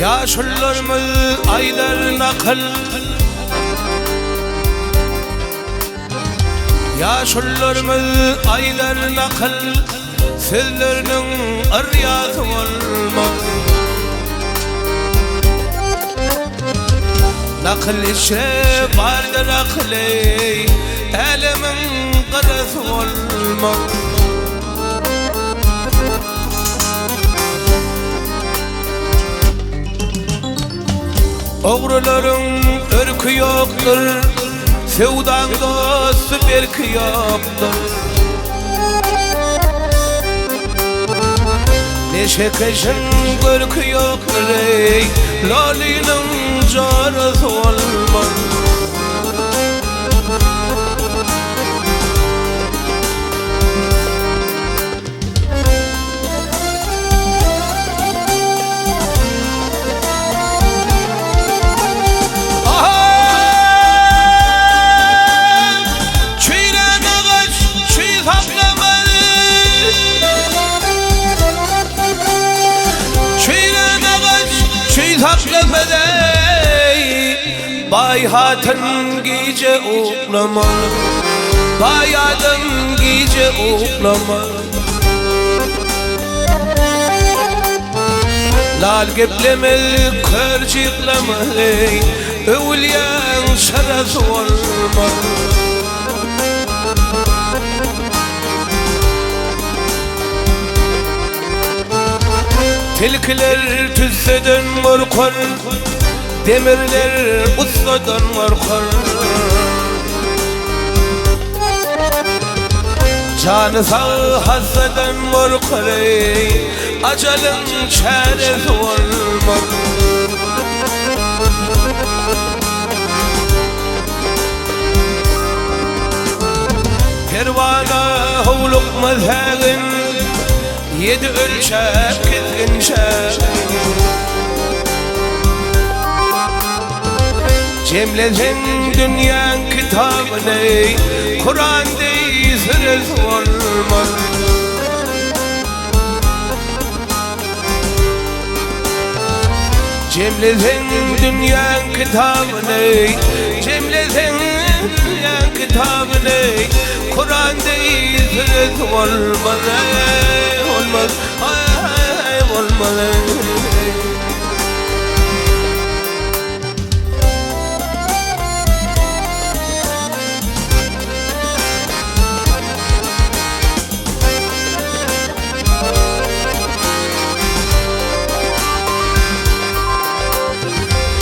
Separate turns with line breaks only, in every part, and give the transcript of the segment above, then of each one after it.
Yaşlarımız aylar nakıl, yaşlarımız aylar nakıl, sizlerinin aryası olmak. Nakıl işe vardır akli, elimin karası olmak. Oğruların ırkı yoktur, sevdan dostu berki yoktur. Neşe kışın görkü yoktur, ey lalinin carası olmaz. Bayhatın gece uğlama, bayadın gece uğlama. Lal gepleme, kırcıklama, evliyan şarası olma. Tilkiler tüsseden korkar, demirler ustadan korkar. Canı sağ hastadan korkar, acelin çaresi olmaz. Pervana hovluk mazhagın, yedi ölçek gizgin şagın. Cemledin dünyanın kitabını, Kur'an değil sırası olmaz. Cemledin dünyanın kitabını, cemledin dünyanın kitabını, Kur'an değil sırası olmaz. Olmaz, olmaz.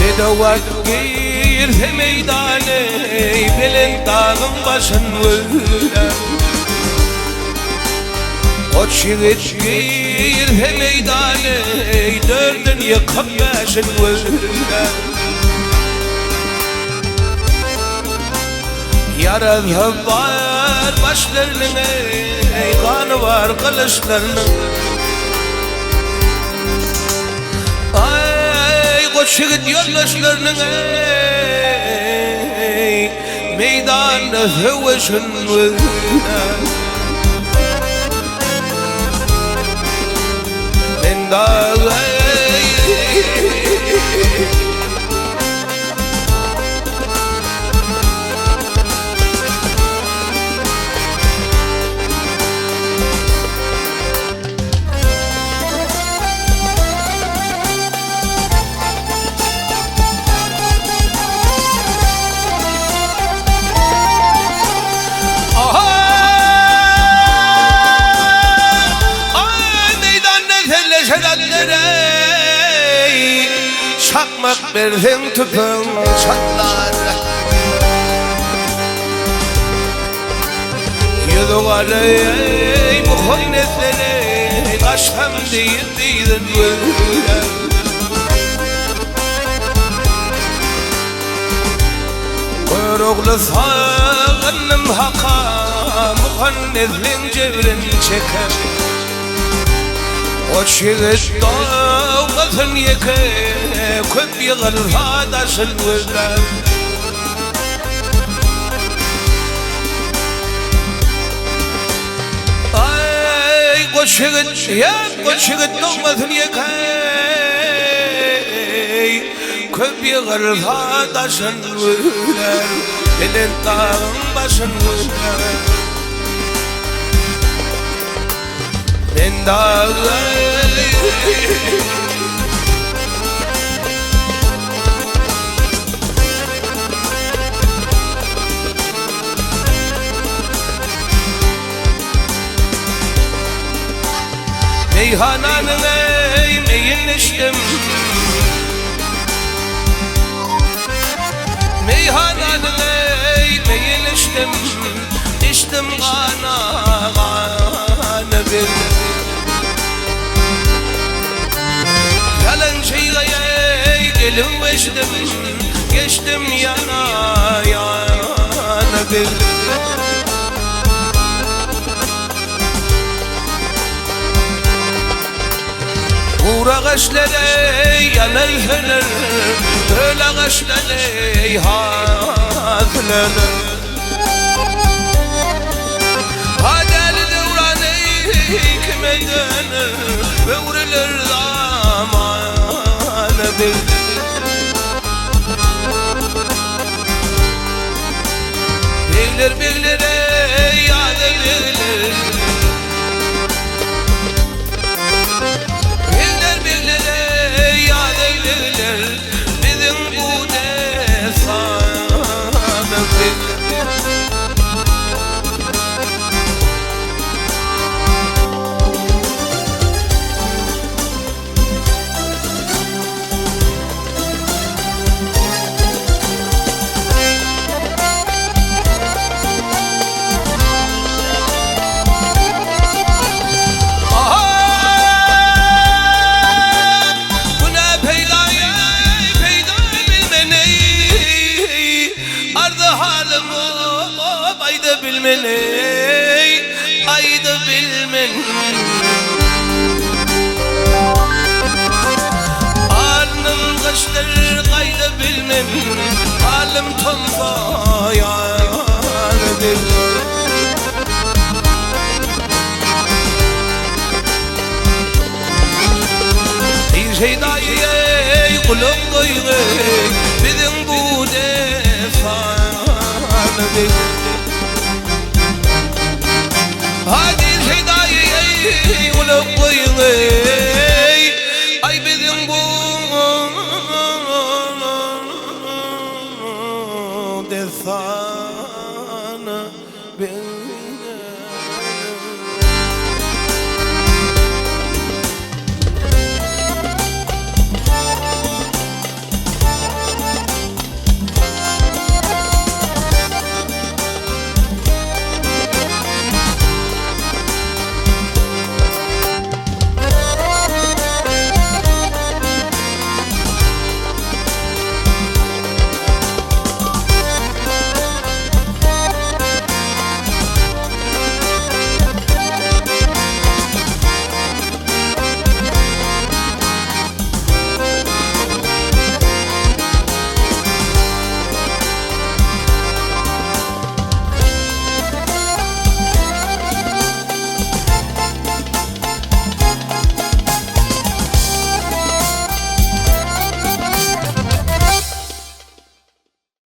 Bedava girse meydane, belen dağın başın vurlar. Koç yiğit girse meydane, dördün yıkıp başın vurlar. Yarası var başlarının, kanı var kılıçlarının. Koç yiğit yoldaşlarının, meydanda savaşın vurlar. Ben dağı çakmak berden tüpün çatlar. Yüzüğarı bu hoynetleri, kaşkam değil değilin vurlar. Kuyruğlu sağınım haka, muhannezlin cevrin çeker. Koç yiğit dağılsın yeke, köp yığılır hadaşın vurlar. Ay koç yiğit, ya koç yiğit dağılsın yeke, köp yığır hadaşın vüler Elin dağın başın vüler Ben dağın Meyhananın eğmeyin içtim Meyhananın eğmeyin içtim İçtim kana kana bir Yalan şeyle gelin veştim Geçtim yana yana bir Uğraşları yanayhınır Öyle hadlanır Hadeli devranı kime dönür Ve vurulur zamanı bir Bilir yad edilir Bizim bu defanı bilmeni ayda bilmen Alnım kaşlar kayda bilmen Halim tonda yani Bir şey dahi kulum koygu Bizim bu defanı Hadi şeydayı ulup koyunu